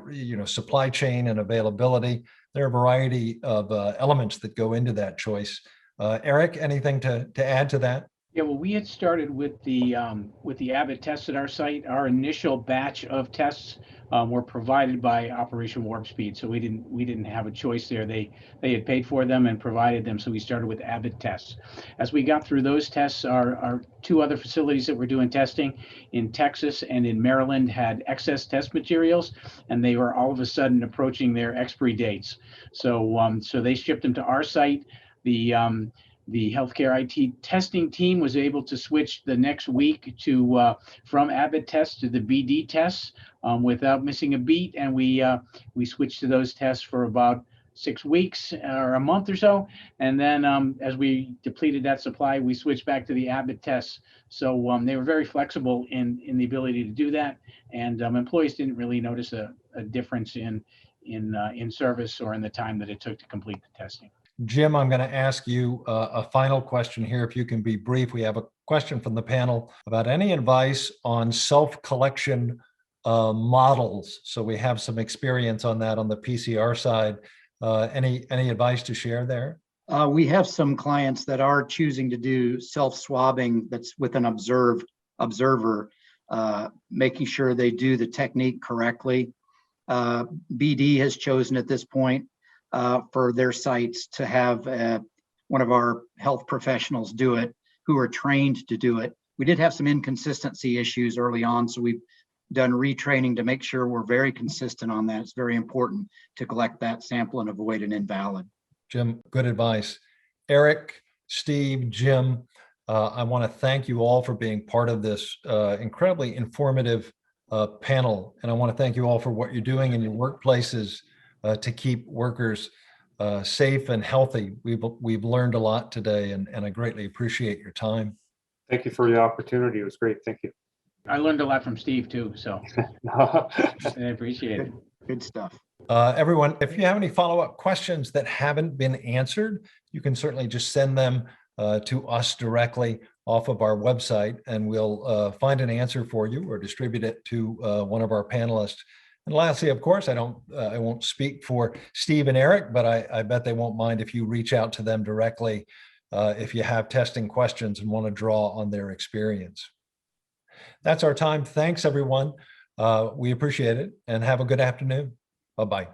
S1: supply chain and availability. There are a variety of elements that go into that choice. Eric, anything to add to that?
S3: Yeah, well, we had started with the Abbott tests at our site. Our initial batch of tests were provided by Operation Warp Speed, so we didn't have a choice there. They had paid for them and provided them, so we started with Abbott tests. As we got through those tests, our two other facilities that were doing testing in Texas and in Maryland had excess test materials, and they were all of a sudden approaching their expiry dates. So they shipped them to our site. The healthcare IT testing team was able to switch the next week to from Abbott tests to the BD tests without missing a beat, and we switched to those tests for about 6 weeks or a month or so, and then as we depleted that supply, we switched back to the Abbott tests. So they were very flexible in the ability to do that, and employees didn't really notice a difference in service or in the time that it took to complete the testing.
S1: Jim, I'm going to ask you a final question here, if you can be brief. We have a question from the panel about any advice on self-collection models. So we have some experience on that on the PCR side. Any advice to share there?
S4: We have some clients that are choosing to do self-swabbing that's with an observer, making sure they do the technique correctly. BD has chosen at this point for their sites to have one of our health professionals do it, who are trained to do it. We did have some inconsistency issues early on, so we've done retraining to make sure we're very consistent on that. It's very important to collect that sample and avoid an invalid.
S1: Jim, good advice. Eric, Steve, Jim, I want to thank you all for being part of this incredibly informative panel. And I want to thank you all for what you're doing in your workplaces to keep workers safe and healthy. We've learned a lot today, and I greatly appreciate your time.
S2: Thank you for the opportunity. It was great. Thank you.
S3: I learned a lot from Steve too, so I appreciate it.
S4: Good stuff.
S1: Everyone, if you have any follow-up questions that haven't been answered, you can certainly just send them to us directly off of our website, and we'll find an answer for you or distribute it to one of our panelists. And lastly, of course, I won't speak for Steve and Eric, but I bet they won't mind if you reach out to them directly if you have testing questions and want to draw on their experience. That's our time. Thanks, everyone. We appreciate it, and have a good afternoon. Bye-bye.